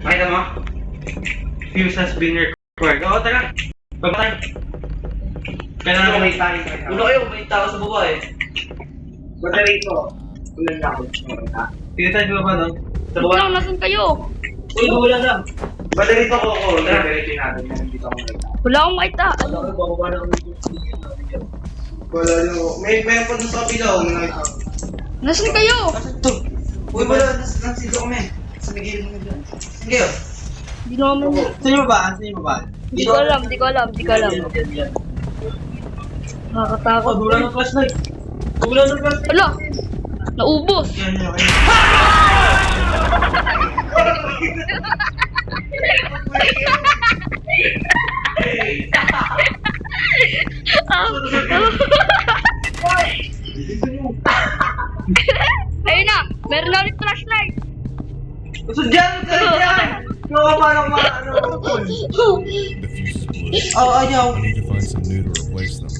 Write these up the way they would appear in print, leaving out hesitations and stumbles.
Makita mo? Fuse has been required. Oo, tara. Baba tayo. Kailangan may tayo. Ulo kayo, may tao sa baba eh. Battery ko. Ulan na ako. Dito tayo sa baba doon. Sa baba. Lang, nasan kayo? Uy, wala lang. Battery ko. Tara. Battery natin. Dito ako nakita. Wala akong makita. Wala kayo, bababa na kami. Wala nyo. Meron pa doon sa kapila. May nakita ako. Nasan kayo? Ito. Uy, wala. Nasito kami. Sa Miguel mo dyan. Sige. Hindi naman. Saan yung baba? Saan yung baba? Hindi ko alam, hindi ko alam, hindi ko alam. Nakakatakot. Wala ng flashlight. Wala ng flashlight. Wala! Naubos! Yan. Ayun na! Meron na ulit flashlight! Gusto dyan! Kaya paano ano? The fuse is blue. Oh, ayaw. I need to find some new to replace them.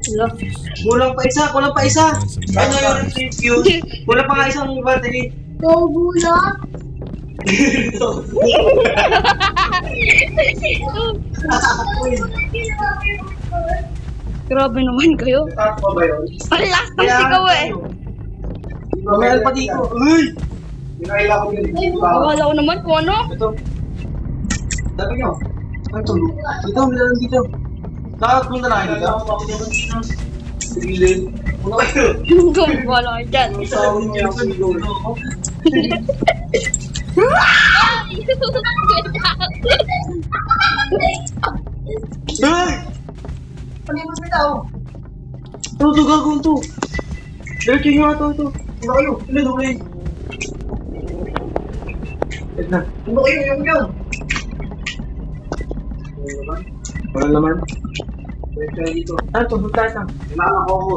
Wala. The fuse is blue. Kulang pa isa. Find some new Ano to yun? replace them. Fuse. Kulang pa nga isang battery. Grabe naman kayo. Taas pa ba yun? Ang last ng sigaw eh. Meron pa dito. Uy! Pinakila ko yun. Akala ko naman kung ano. Ito. Sabi nyo. Ito. Dito, meron dito. Nakapunta na kayo dito. Sige. Ano kayo? Wala kayo dyan. Sawin niya ako dito. Hey! Ano yung mas tao? Ito, gagawin to. Diretso nyo nga ito. Ano kayo? Ano kayo? Wait na. Ano kayo? Yung. Wala naman. Wait kayo dito. Ah, ito. Punta na. Kailangan ako ko.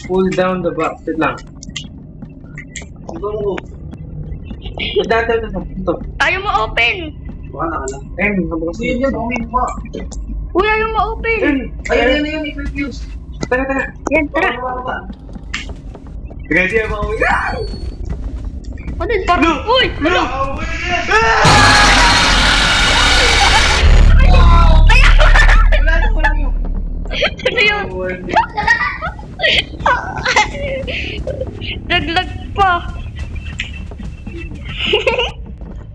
Pull down the box. Wait lang. Ito mo. Ito. Ayaw mo open! Baka nakala. Nabukas Uy, yan, umin pa. Uy, ayaw mo open! Ayun, i-fuse. Tara. Yan, tara! Ready ako uwi. Ano yun? Parang, uy! Ano? Wala yun. Ano yun? Naglag pa!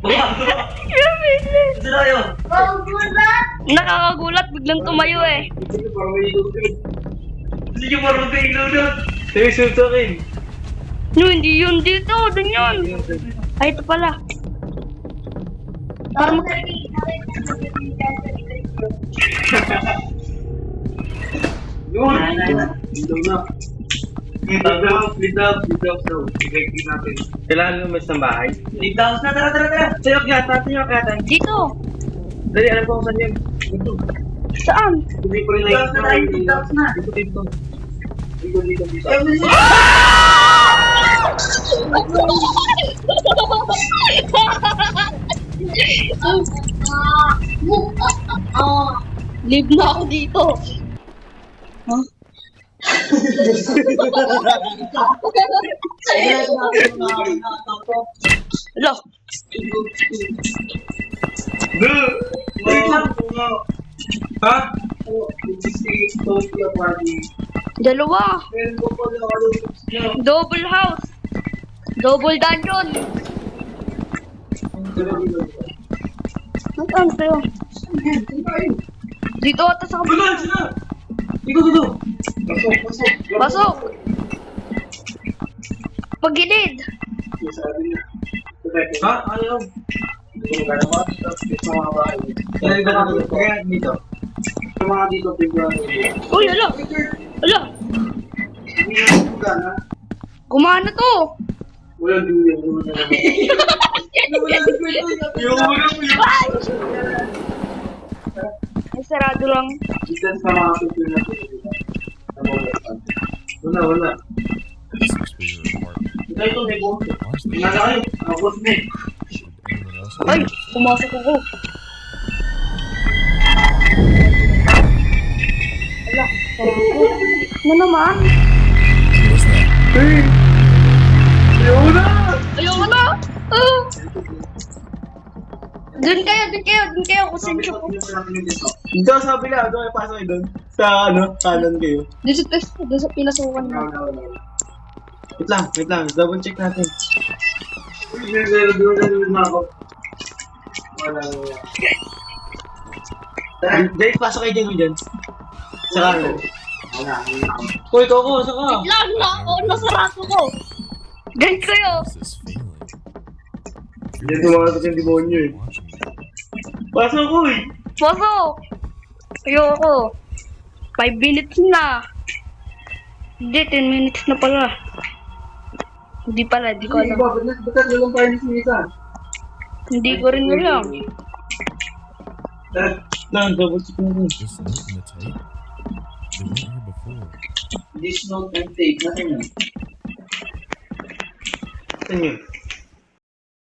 Grabe! Sino kayo? Nakakagulat, biglang tumayo eh. Hindi nyo marunong kayo ilunod. Sige, shoot sa akin. No, hindi yun dito, dun yun. Ay, ito pala. Para mag... Yun. Dito na. Split up. Effective natin. Kailangan lumas ng bahay. Leave the house na, tara. Sa'yo kaya. Dito. Dali, alam ko kung saan yun. Dito. Saan? Hindi ko rin Leave the house na tayo, leave the house na. Dito. Live na ako dito. Huh? Hello. Wait lang. Ha? Dalawa. Double house. Double dungeon. Nasaan kayo? Dito ata sa kabila. Dito. Pasok. Pagilid. Ha? Ayaw. Kaya dito. Yung mga dito, Uy, ala. Ala. Gumana to. Walang duyan. Ay, sarado lang. Distance pa mga picture na Wala. This must be your apartment. Ito, may boss. Why is the Tingnan kayo. Ang boss na Should anyone else Ay, have this? pumasok ako. Ala, sarado ko. Ano naman? What's that? Ayun na! Ayoko na. Ah. Dun kayo, kusensyo ko. Dito sa kabila, doon kayo pasok kayo doon. Sa kanan kayo. Dun sa pinasukan mo. Wait lang, double check natin. Dahil pasok kayo dyan. Sa kanan. Uy, Coco, saan ka? Lang na ako, nasarado ko. Guys kayo. What's this feeling? Diyan tumakas yung demonyo eh. Watching me. Pasok ko eh. Pasok. Ayoko. 5 minutes na. Hindi, 10 minutes na pala. Hindi pala, di ko alam. Ba't walang pa yung sinisa? Hindi ko rin alam. Lang, double check natin. This note in the tape? They weren't here before. This note and tape. Natin yun. Saan yun?